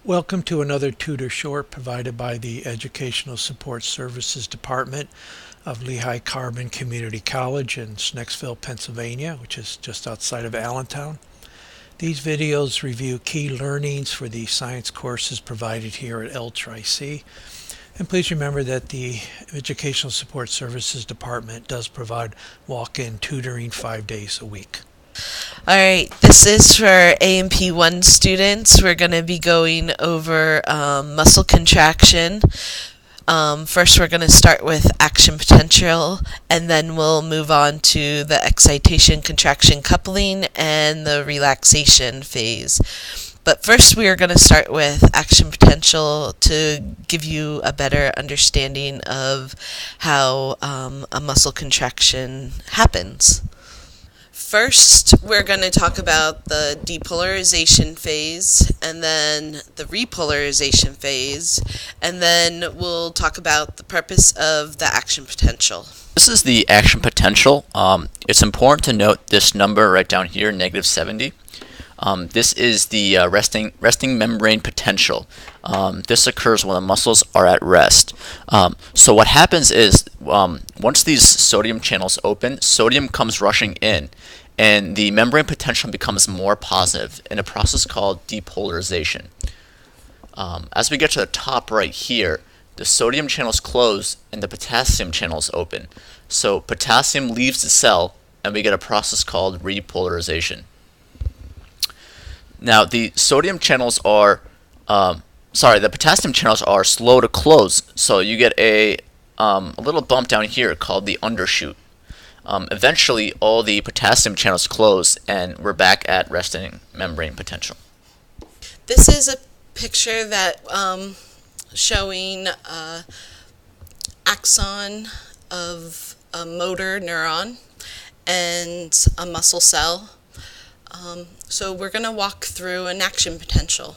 Welcome to another tutor short provided by the Educational Support Services Department of Lehigh Carbon Community College in Snexville, Pennsylvania, which is just outside of Allentown. These videos review key learnings for the science courses provided here at LCCC. And please remember that the Educational Support Services Department does provide walk-in tutoring 5 days a week. Alright, this is for A&P1 students. We're going to be going over muscle contraction. First we're going to start with action potential, and then we'll move on to the excitation contraction coupling and the relaxation phase. But first we are going to start with action potential to give you a better understanding of how a muscle contraction happens. First, we're going to talk about the depolarization phase, and then the repolarization phase, and then we'll talk about the purpose of the action potential. This is the action potential. It's important to note this number right down here, -70. This is the resting membrane potential. This occurs when the muscles are at rest. So what happens is once these sodium channels open, sodium comes rushing in, and the membrane potential becomes more positive in a process called depolarization. As we get to the top right here, the sodium channels close and the potassium channels open. So potassium leaves the cell, and we get a process called repolarization. Now the potassium channels are slow to close, so you get a little bump down here called the undershoot. Eventually, all the potassium channels close, and we're back at resting membrane potential. This is a picture that showing axon of a motor neuron and a muscle cell. So we're going to walk through an action potential.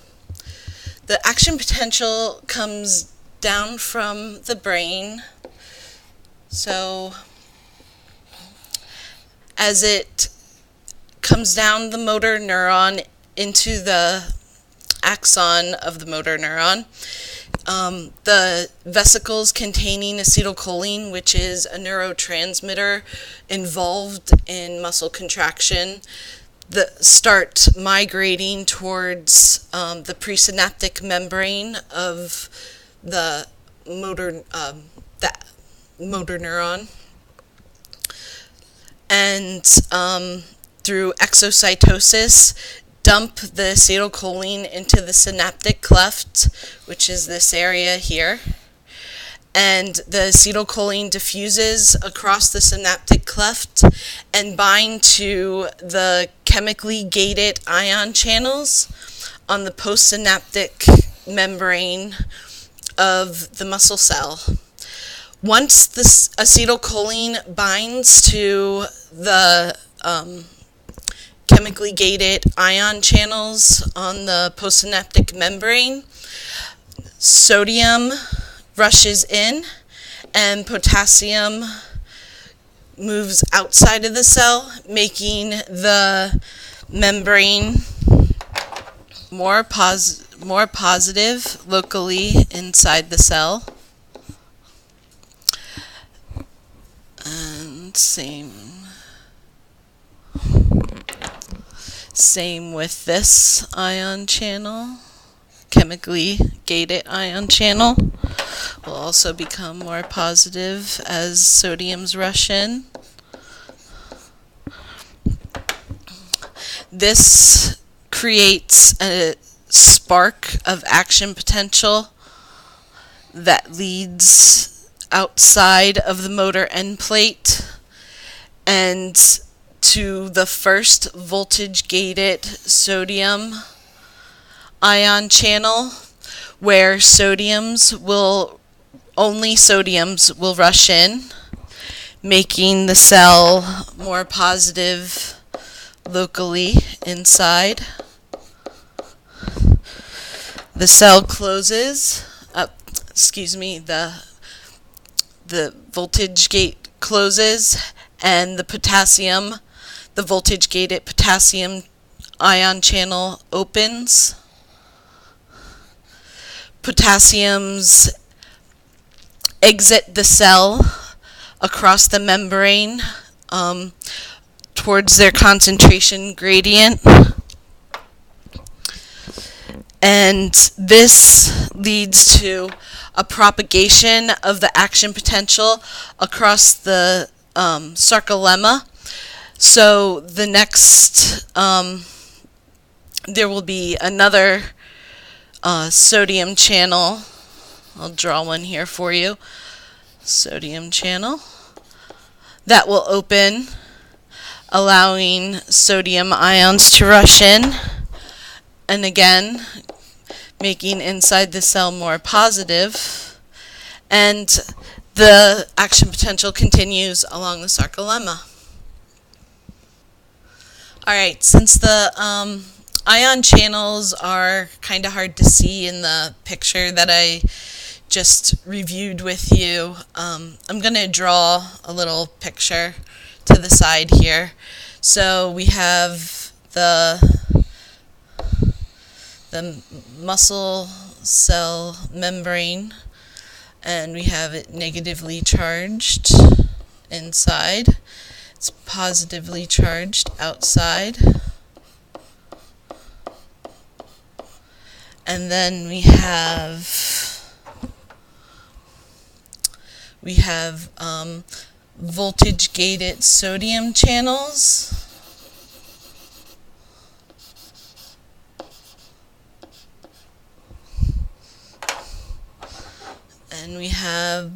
The action potential comes down from the brain. So as it comes down the motor neuron into the axon of the motor neuron, the vesicles containing acetylcholine, which is a neurotransmitter involved in muscle contraction, start migrating towards the presynaptic membrane of the motor neuron, and through exocytosis dump the acetylcholine into the synaptic cleft, which is this area here. And the acetylcholine diffuses across the synaptic cleft and bind to the chemically gated ion channels on the postsynaptic membrane of the muscle cell. Once this acetylcholine binds to the chemically gated ion channels on the postsynaptic membrane, sodium rushes in and potassium moves outside of the cell, making the membrane more positive locally inside the cell. And same with this ion channel. Chemically gated ion channel will also become more positive as sodiums rush in. This creates a spark of action potential that leads outside of the motor end plate and to the first voltage gated sodium ion channel, where only sodiums will rush in, making the cell more positive locally inside. The cell closes the voltage gate closes, and the voltage gated potassium ion channel opens. potassiums exit the cell across the membrane towards their concentration gradient. And this leads to a propagation of the action potential across the sarcolemma. So the next, there will be another sodium channel. I'll draw one here for you. Sodium channel that will open, allowing sodium ions to rush in, and again making inside the cell more positive, and the action potential continues along the sarcolemma. Alright, since the ion channels are kind of hard to see in the picture that I just reviewed with you, I'm going to draw a little picture to the side here. So we have the muscle cell membrane, and we have it negatively charged inside. It's positively charged outside. And then we have voltage gated sodium channels. And we have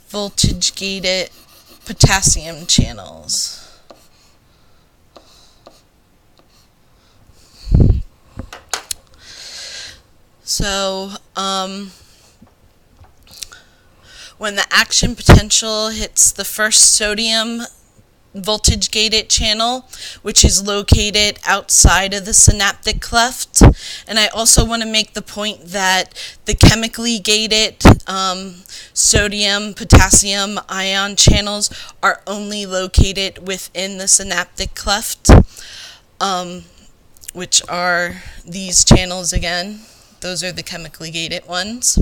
voltage gated potassium channels. So when the action potential hits the first sodium voltage gated channel, which is located outside of the synaptic cleft, and I also want to make the point that the chemically gated sodium potassium ion channels are only located within the synaptic cleft, which are these channels again. Those are the chemically gated ones.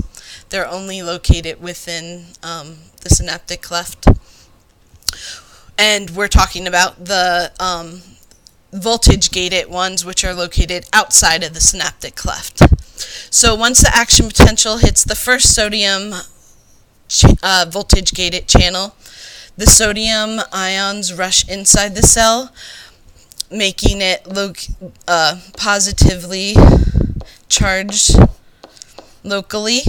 They're only located within the synaptic cleft. And we're talking about the voltage gated ones, which are located outside of the synaptic cleft. So once the action potential hits the first sodium voltage gated channel, the sodium ions rush inside the cell, making it positively charged locally.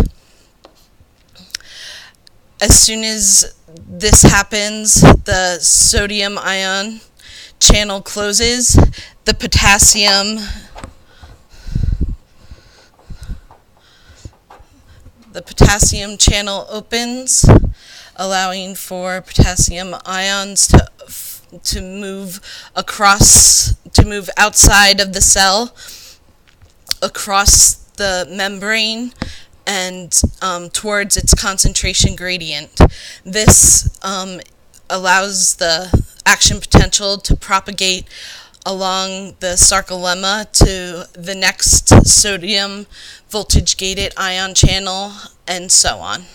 As soon as this happens, the sodium ion channel closes, the potassium channel opens, allowing for potassium ions to move outside of the cell, across the membrane, and towards its concentration gradient. This allows the action potential to propagate along the sarcolemma to the next sodium voltage gated ion channel, and so on.